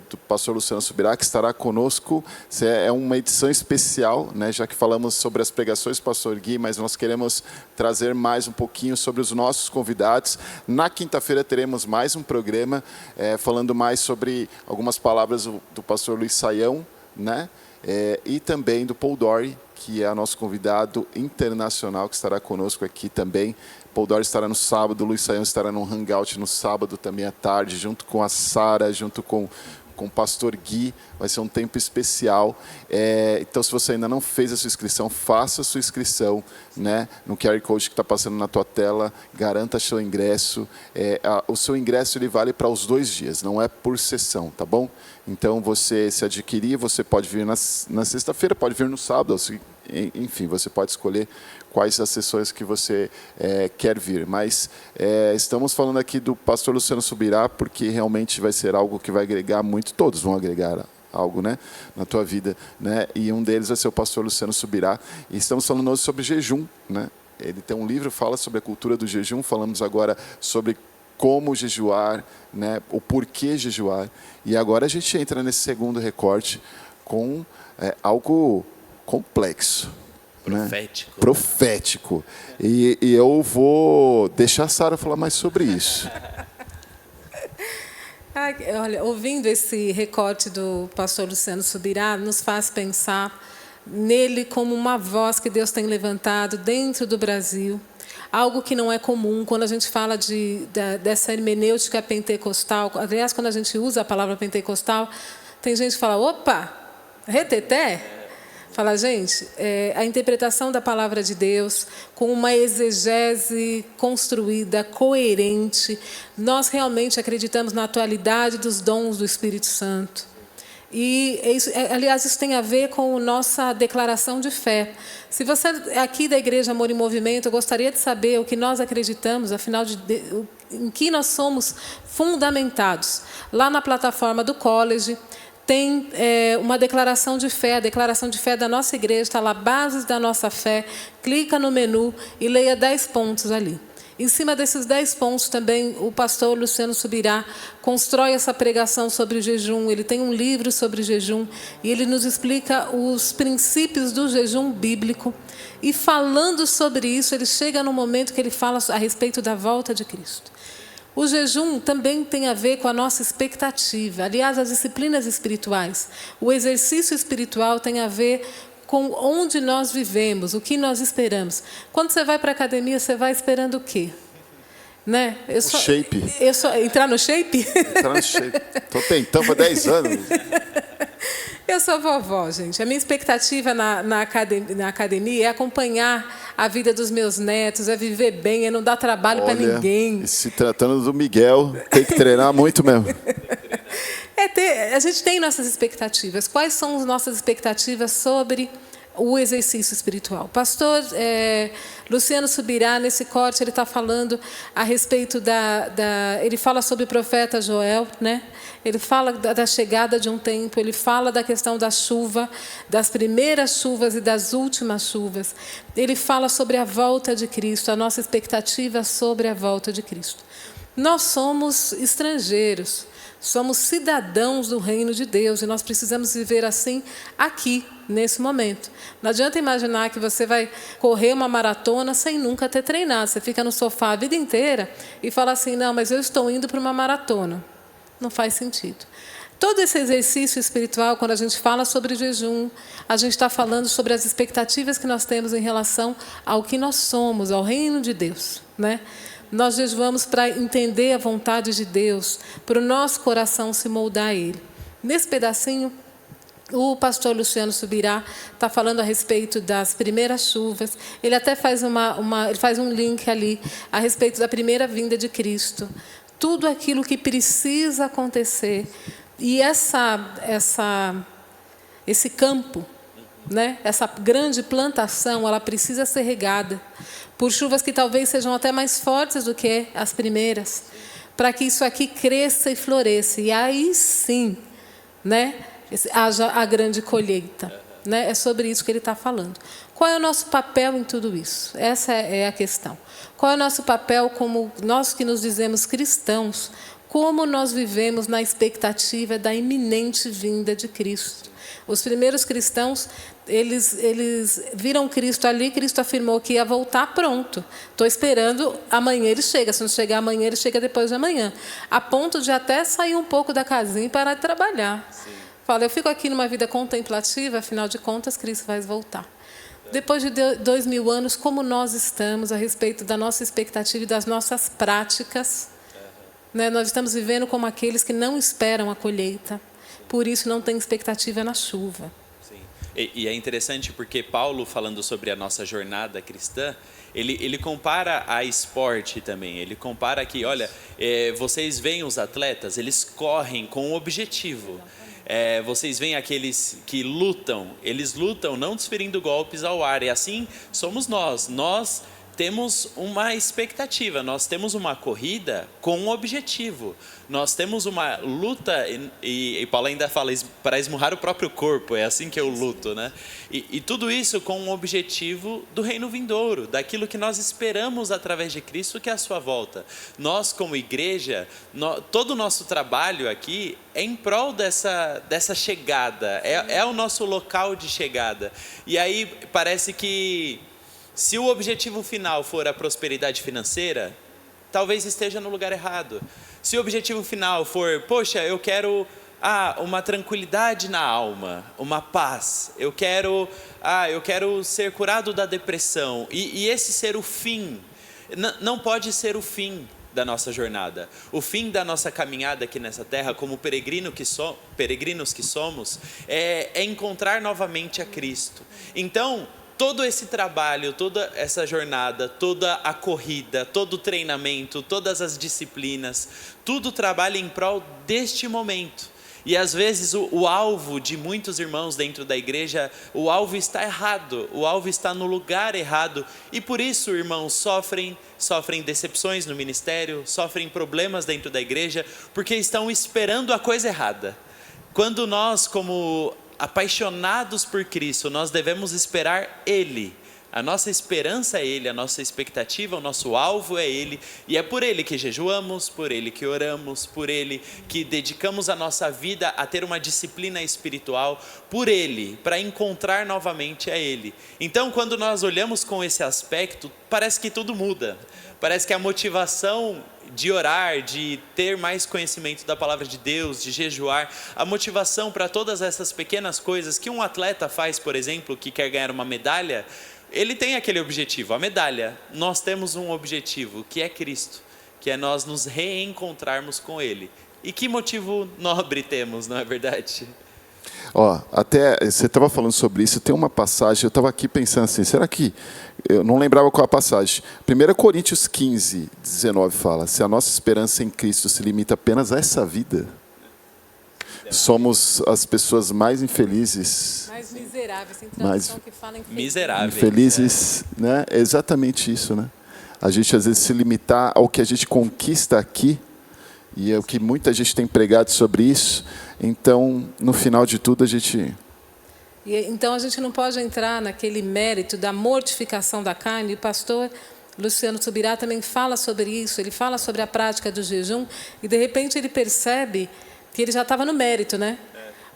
do pastor Luciano Subirá, que estará conosco. É uma edição especial, né? Já que falamos sobre as pregações do pastor Gui, mas nós queremos trazer mais um pouquinho sobre os nossos convidados. Na quinta-feira teremos mais um programa falando mais sobre algumas palavras do pastor Luiz Saião, né? E também do Paul Dory, que é nosso convidado internacional, que estará conosco aqui também. Paul Dory estará no sábado, o Luiz Saião estará no Hangout no sábado também à tarde, junto com a Sara, junto com o pastor Gui. Vai ser um tempo especial. Então, se você ainda não fez a sua inscrição, faça a sua inscrição, né, no QR Code que está passando na tua tela. Garanta seu ingresso. O seu ingresso ele vale para os 2 dias, não é por sessão, tá bom? Então, você se adquirir, você pode vir na sexta-feira, pode vir no sábado, enfim, você pode escolher quais as sessões que você quer vir. Mas estamos falando aqui do pastor Luciano Subirá, porque realmente vai ser algo que vai agregar muito, todos vão agregar algo, né, na tua vida, né? E um deles vai ser o pastor Luciano Subirá. E estamos falando hoje sobre jejum, né? Ele tem um livro que fala sobre a cultura do jejum. Falamos agora sobre como jejuar, né, o porquê jejuar. E agora a gente entra nesse segundo recorte com algo complexo. Profético. Né? Profético. E eu vou deixar a Sara falar mais sobre isso. Olha, ouvindo esse recorte do pastor Luciano Subirá, nos faz pensar nele como uma voz que Deus tem levantado dentro do Brasil. Algo que não é comum quando a gente fala dessa hermenêutica pentecostal. Aliás, quando a gente usa a palavra pentecostal, tem gente que fala, opa, reteté? Fala, gente, a interpretação da palavra de Deus com uma exegese construída, coerente. Nós realmente acreditamos na atualidade dos dons do Espírito Santo. E, aliás, isso tem a ver com a nossa declaração de fé. Se você é aqui da Igreja Amor em Movimento, eu gostaria de saber o que nós acreditamos, afinal, em que nós somos fundamentados. Lá na plataforma do College, tem uma declaração de fé. A declaração de fé da nossa igreja está lá, bases da nossa fé. Clica no menu e leia 10 pontos ali. Em cima desses 10 pontos também, o pastor Luciano Subirá constrói essa pregação sobre jejum. Ele tem um livro sobre jejum e ele nos explica os princípios do jejum bíblico. E falando sobre isso, ele chega no momento que ele fala a respeito da volta de Cristo. O jejum também tem a ver com a nossa expectativa. Aliás, as disciplinas espirituais, o exercício espiritual tem a ver com onde nós vivemos, o que nós esperamos. Quando você vai para a academia, você vai esperando o quê? Né? Shape. Entrar no shape? Entrar no shape. Estou tentando há 10 anos. Eu sou vovó, gente. A minha expectativa na academia é acompanhar a vida dos meus netos, é viver bem, é não dar trabalho para ninguém. Se tratando do Miguel, tem que treinar muito mesmo. A gente tem nossas expectativas. Quais são as nossas expectativas sobre o exercício espiritual? Pastor Luciano Subirá, nesse corte, ele está falando a respeito ele fala sobre o profeta Joel, né? Ele fala da chegada de um tempo, ele fala da questão da chuva, das primeiras chuvas e das últimas chuvas. Ele fala sobre a volta de Cristo, a nossa expectativa sobre a volta de Cristo. Nós somos estrangeiros, somos cidadãos do reino de Deus e nós precisamos viver assim aqui, nesse momento. Não adianta imaginar que você vai correr uma maratona sem nunca ter treinado. Você fica no sofá a vida inteira e fala assim, não, mas eu estou indo para uma maratona. Não faz sentido. Todo esse exercício espiritual, quando a gente fala sobre jejum, a gente está falando sobre as expectativas que nós temos em relação ao que nós somos, ao reino de Deus, né? Nós jejuamos para entender a vontade de Deus, para o nosso coração se moldar a Ele. Nesse pedacinho, o pastor Luciano Subirá está falando a respeito das primeiras chuvas. Ele até faz ele faz um link ali a respeito da primeira vinda de Cristo. Tudo aquilo que precisa acontecer. E esse campo, né, essa grande plantação, ela precisa ser regada por chuvas que talvez sejam até mais fortes do que as primeiras, para que isso aqui cresça e floresça. E aí sim, né, haja a grande colheita. né? É sobre isso que ele está falando. Qual é o nosso papel em tudo isso? Essa é a questão. Qual é o nosso papel como nós que nos dizemos cristãos? Como nós vivemos na expectativa da iminente vinda de Cristo? Os primeiros cristãos, eles viram Cristo ali, Cristo afirmou que ia voltar, pronto. Estou esperando, amanhã ele chega. Se não chegar amanhã, ele chega depois de amanhã. A ponto de até sair um pouco da casinha e parar de trabalhar. Sim. Fala, eu fico aqui numa vida contemplativa, afinal de contas, Cristo vai voltar. Depois de 2000 anos, como nós estamos a respeito da nossa expectativa e das nossas práticas? Né? Nós estamos vivendo como aqueles que não esperam a colheita. Por isso não tem expectativa na chuva. Sim. E é interessante porque Paulo, falando sobre a nossa jornada cristã, ele compara a esporte também. Ele compara que, olha, vocês veem os atletas, eles correm com um objetivo. Vocês veem aqueles que lutam, eles lutam não desferindo golpes ao ar. E assim somos nós. Nós temos uma expectativa, nós temos uma corrida com um objetivo. Nós temos uma luta, e Paulo ainda fala, para esmurrar o próprio corpo, é assim que eu luto, né? E tudo isso com um objetivo do reino vindouro, daquilo que nós esperamos através de Cristo, que é a sua volta. Nós, como igreja, todo o nosso trabalho aqui é em prol dessa chegada, é o nosso local de chegada. E aí parece que, se o objetivo final for a prosperidade financeira, talvez esteja no lugar errado. Se o objetivo final for, poxa, eu quero uma tranquilidade na alma, uma paz, eu quero ser curado da depressão, e esse ser o fim, não pode ser o fim da nossa jornada. O fim da nossa caminhada aqui nessa terra, como peregrinos que somos, é encontrar novamente a Cristo. Então, todo esse trabalho, toda essa jornada, toda a corrida, todo o treinamento, todas as disciplinas, tudo trabalha em prol deste momento. E às vezes o alvo de muitos irmãos dentro da igreja, o alvo está errado, o alvo está no lugar errado. E por isso, irmãos, sofrem decepções no ministério, sofrem problemas dentro da igreja, porque estão esperando a coisa errada. Quando nós, como apaixonados por Cristo, nós devemos esperar Ele. A nossa esperança é Ele, a nossa expectativa, o nosso alvo é Ele. E é por Ele que jejuamos, por Ele que oramos, por Ele que dedicamos a nossa vida a ter uma disciplina espiritual, por Ele, para encontrar novamente a Ele. Então, quando nós olhamos com esse aspecto, parece que tudo muda. Parece que a motivação de orar, de ter mais conhecimento da palavra de Deus, de jejuar, a motivação para todas essas pequenas coisas que um atleta faz, por exemplo, que quer ganhar uma medalha, ele tem aquele objetivo, a medalha. Nós temos um objetivo, que é Cristo, que é nós nos reencontrarmos com Ele. E que motivo nobre temos, não é verdade? Até você estava falando sobre isso, tem uma passagem, eu estava aqui pensando assim, será que, eu não lembrava qual a passagem, 1 Coríntios 15, 19 fala, se a nossa esperança em Cristo se limita apenas a essa vida, somos as pessoas mais infelizes, mais miseráveis, tem tradução que fala miseráveis, infelizes, né? É exatamente isso, né? A gente às vezes se limitar ao que a gente conquista aqui, e é o que muita gente tem pregado sobre isso. Então, no final de tudo, Então, a gente não pode entrar naquele mérito da mortificação da carne. E o pastor Luciano Subirá também fala sobre isso. Ele fala sobre a prática do jejum e, de repente, ele percebe que ele já estava no mérito, né?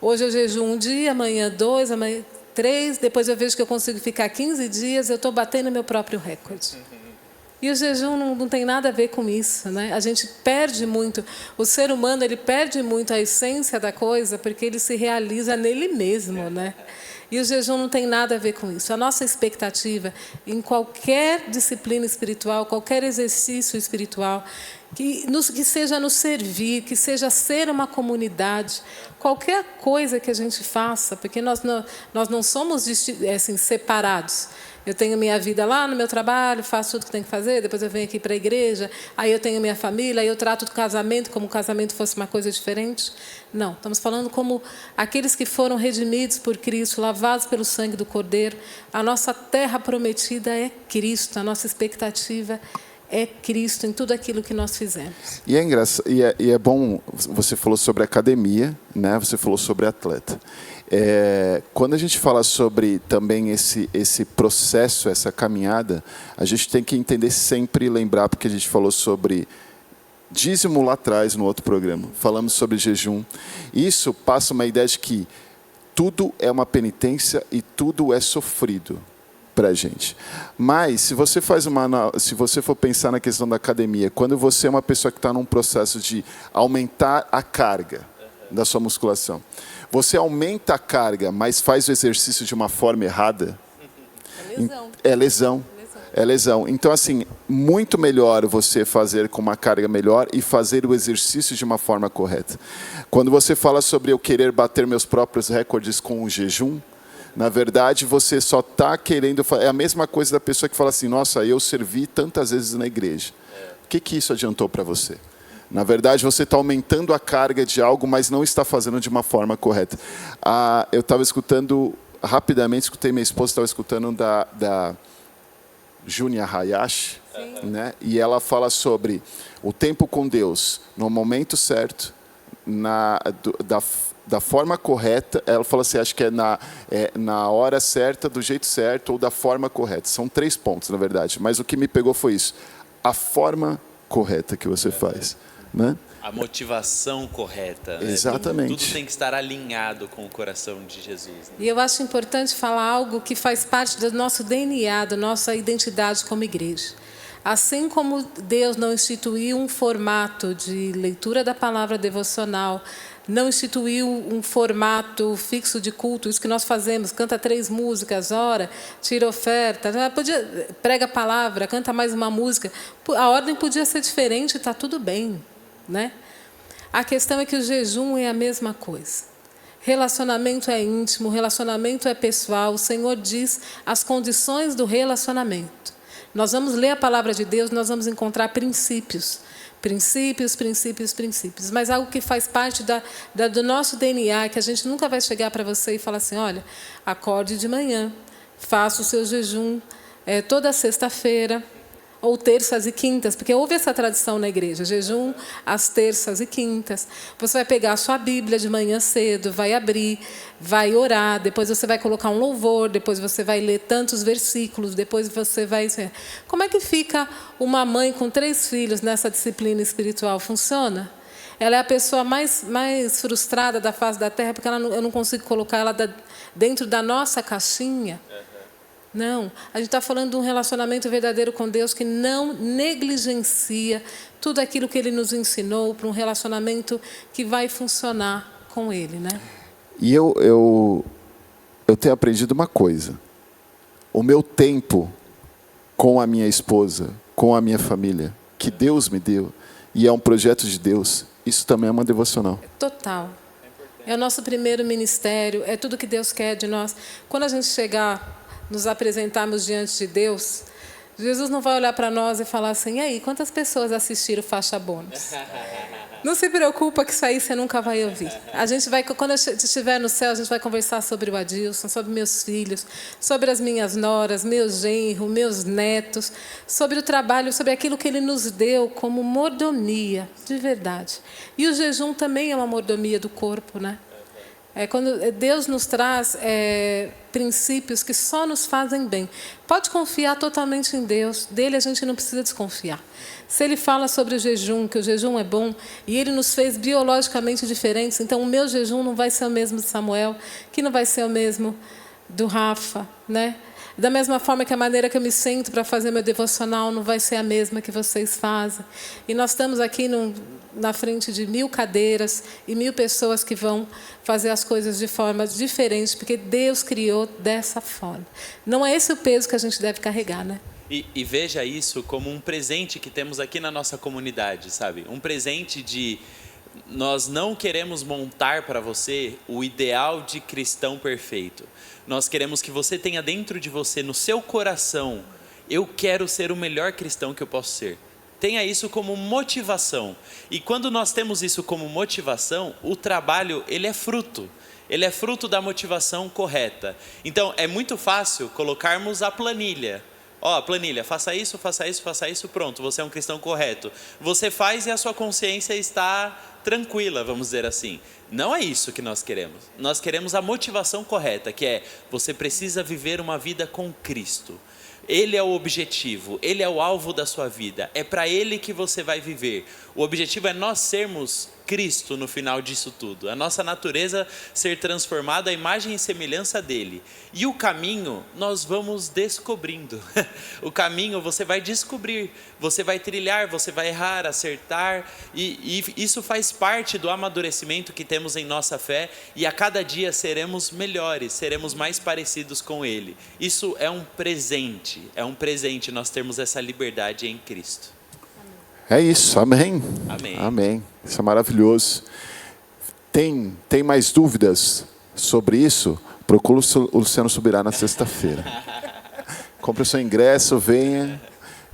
Hoje eu jejuo um dia, amanhã 2, amanhã 3. Depois eu vejo que eu consigo ficar 15 dias. Eu estou batendo meu próprio recorde. E o jejum não tem nada a ver com isso, né? A gente perde muito, o ser humano ele perde muito a essência da coisa porque ele se realiza nele mesmo, né? E o jejum não tem nada a ver com isso. A nossa expectativa em qualquer disciplina espiritual, qualquer exercício espiritual, que seja nos servir, que seja ser uma comunidade, qualquer coisa que a gente faça, porque nós não somos assim, separados. Eu tenho minha vida lá no meu trabalho, faço tudo que tenho que fazer, depois eu venho aqui para a igreja, aí eu tenho minha família, aí eu trato do casamento como o casamento fosse uma coisa diferente. Não, estamos falando como aqueles que foram redimidos por Cristo, lavados pelo sangue do Cordeiro. A nossa terra prometida é Cristo, a nossa expectativa é Cristo em tudo aquilo que nós fizemos. E é engraçado, e é bom, você falou sobre academia, né? Você falou sobre atleta. Quando a gente fala sobre também esse processo, essa caminhada, a gente tem que entender sempre e lembrar, porque a gente falou sobre dízimo lá atrás, no outro programa. Falamos sobre jejum. Isso passa uma ideia de que tudo é uma penitência e tudo é sofrido para a gente. Mas, se você for pensar na questão da academia, quando você é uma pessoa que está num processo de aumentar a carga da sua musculação, você aumenta a carga, mas faz o exercício de uma forma errada, é lesão. Então, assim, muito melhor você fazer com uma carga melhor e fazer o exercício de uma forma correta. Quando você fala sobre eu querer bater meus próprios recordes com o jejum, na verdade, você só está querendo... É a mesma coisa da pessoa que fala assim, nossa, eu servi tantas vezes na igreja. O que isso adiantou para você? Na verdade, você está aumentando a carga de algo, mas não está fazendo de uma forma correta. Eu estava escutando, rapidamente, escutei minha esposa, estava escutando da Junya Hayashi, né? E ela fala sobre o tempo com Deus, no momento certo, da forma correta. Ela fala assim, acho que na hora certa, do jeito certo ou da forma correta. São 3 pontos, na verdade. Mas o que me pegou foi isso. A forma correta que você faz, né? A motivação correta. Exatamente. Tudo tem que estar alinhado com o coração de Jesus. Né? E eu acho importante falar algo que faz parte do nosso DNA, da nossa identidade como igreja. Assim como Deus não instituiu um formato de leitura da palavra devocional, não instituiu um formato fixo de culto, isso que nós fazemos, canta 3 músicas, ora, tira oferta, prega a palavra, canta mais uma música. A ordem podia ser diferente, está tudo bem, né? A questão é que o jejum é a mesma coisa. Relacionamento é íntimo, relacionamento é pessoal. O Senhor diz as condições do relacionamento. Nós vamos ler a palavra de Deus, nós vamos encontrar princípios. Princípios. Mas algo que faz parte do nosso DNA, que a gente nunca vai chegar para você e falar assim, olha, acorde de manhã, faça o seu jejum toda sexta-feira, ou terças e quintas, porque houve essa tradição na igreja, jejum às terças e quintas. Você vai pegar a sua Bíblia de manhã cedo, vai abrir, vai orar, depois você vai colocar um louvor, depois você vai ler tantos versículos, depois você vai... Como é que fica uma mãe com 3 filhos nessa disciplina espiritual? Funciona? Ela é a pessoa mais frustrada da face da terra, porque eu não consigo colocar ela dentro da nossa caixinha. Não, a gente está falando de um relacionamento verdadeiro com Deus que não negligencia tudo aquilo que Ele nos ensinou para um relacionamento que vai funcionar com Ele, né? E eu tenho aprendido uma coisa. O meu tempo com a minha esposa, com a minha família, que Deus me deu, e é um projeto de Deus, isso também é uma devocional. Total. É o nosso primeiro ministério, é tudo que Deus quer de nós. Quando a gente chegar... nos apresentarmos diante de Deus, Jesus não vai olhar para nós e falar assim, e aí, quantas pessoas assistiram Faixa Bônus? Não se preocupa que isso aí você nunca vai ouvir. A gente vai, quando eu estiver no céu, a gente vai conversar sobre o Adilson, sobre meus filhos, sobre as minhas noras, meus genros, meus netos, sobre o trabalho, sobre aquilo que Ele nos deu como mordomia, de verdade. E o jejum também é uma mordomia do corpo, né? Quando Deus nos traz princípios que só nos fazem bem. Pode confiar totalmente em Deus. Dele a gente não precisa desconfiar. Se Ele fala sobre o jejum, que o jejum é bom, e Ele nos fez biologicamente diferentes, então o meu jejum não vai ser o mesmo de Samuel, que não vai ser o mesmo do Rafa, né? Da mesma forma que a maneira que eu me sinto para fazer meu devocional não vai ser a mesma que vocês fazem. E nós estamos aqui na frente de 1000 cadeiras e 1000 pessoas que vão fazer as coisas de forma diferente, porque Deus criou dessa forma. Não é esse o peso que a gente deve carregar, né? E veja isso como um presente que temos aqui na nossa comunidade, sabe? Um presente de... Nós não queremos montar para você o ideal de cristão perfeito. Nós queremos que você tenha dentro de você, no seu coração, eu quero ser o melhor cristão que eu posso ser. Tenha isso como motivação. E quando nós temos isso como motivação, o trabalho, ele é fruto. Ele é fruto da motivação correta. Então, é muito fácil colocarmos a planilha. Ó, planilha, faça isso, faça isso, faça isso, pronto, você é um cristão correto. Você faz e a sua consciência está tranquila, vamos dizer assim. Não é isso que nós queremos. Nós queremos a motivação correta, que é: você precisa viver uma vida com Cristo. Ele é o objetivo, Ele é o alvo da sua vida, é para Ele que você vai viver. O objetivo é nós sermos Cristo no final disso tudo, a nossa natureza ser transformada à imagem e semelhança dEle. E o caminho nós vamos descobrindo. O caminho você vai descobrir, você vai trilhar, você vai errar, acertar, e isso faz parte do amadurecimento que temos em nossa fé, e a cada dia seremos melhores, seremos mais parecidos com Ele. Isso é um presente nós termos essa liberdade em Cristo. É isso, amém. Amém. Amém. Isso é maravilhoso. Tem mais dúvidas sobre isso? Procura o Luciano Subirá na sexta-feira. Compre o seu ingresso, venha.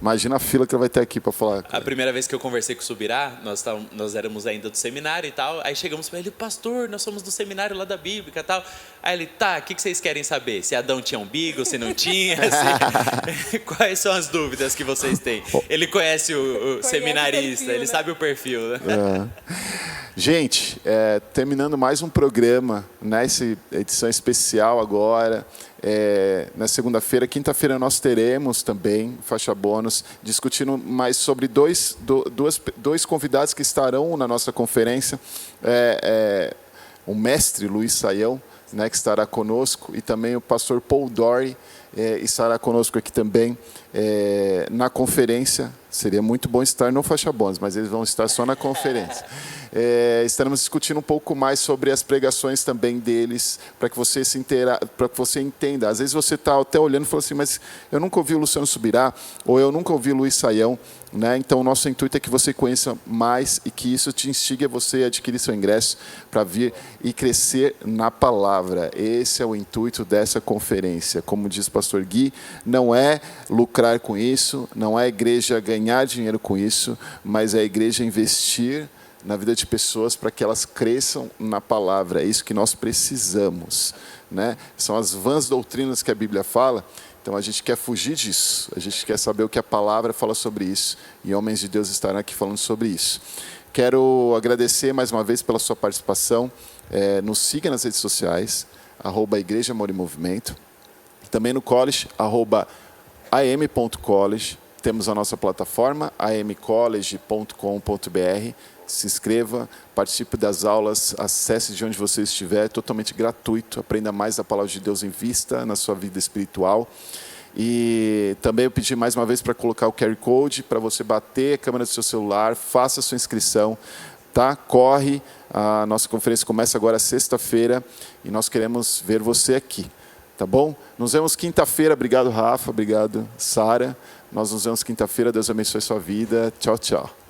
Imagina a fila que ele vai ter aqui para falar. A primeira vez que eu conversei com o Subirá, nós éramos ainda do seminário e tal, aí chegamos para ele: pastor, nós somos do seminário lá da Bíblica e tal. Aí ele: tá, o que vocês querem saber? Se Adão tinha umbigo, se não tinha? Quais são as dúvidas que vocês têm? Ele conhece o seminarista, perfil, ele né? sabe o perfil, né? Gente, terminando mais um programa, nessa edição especial agora, na segunda-feira. Quinta-feira nós teremos também Faixa Bônus, discutindo mais sobre dois convidados que estarão na nossa conferência. O mestre Luiz Saião, né, que estará conosco, e também o pastor Paul Dory estará conosco aqui também na conferência. Seria muito bom estar no Faixa Bônus, mas eles vão estar só na conferência. Estaremos discutindo um pouco mais sobre as pregações também deles, para que você para que você entenda. Às vezes você está até olhando e fala assim: mas eu nunca ouvi o Luciano Subirá, ou eu nunca ouvi o Luiz Saião, né? Então o nosso intuito é que você conheça mais e que isso te instigue a você adquirir seu ingresso para vir e crescer na palavra. Esse é o intuito dessa conferência. Como diz o pastor Gui, não é lucrar com isso, não é a igreja ganhar dinheiro com isso, mas é a igreja investir na vida de pessoas para que elas cresçam na palavra. É isso que nós precisamos, né? São as vãs doutrinas que a Bíblia fala. Então a gente quer fugir disso, a gente quer saber o que a palavra fala sobre isso, e homens de Deus estarão aqui falando sobre isso. Quero agradecer mais uma vez pela sua participação. Nos siga nas redes sociais, @Igreja Amor e Movimento. Também no college, @am.college. Temos a nossa plataforma, amcollege.com.br. Se inscreva, participe das aulas, acesse de onde você estiver, é totalmente gratuito. Aprenda mais da palavra de Deus, invista na sua vida espiritual. E também eu pedi mais uma vez para colocar o QR Code, para você bater a câmera do seu celular, faça a sua inscrição, tá? Corre, a nossa conferência começa agora sexta-feira e nós queremos ver você aqui, tá bom? Nos vemos quinta-feira. Obrigado, Rafa, obrigado, Sara. Nós nos vemos quinta-feira. Deus abençoe a sua vida. Tchau, tchau.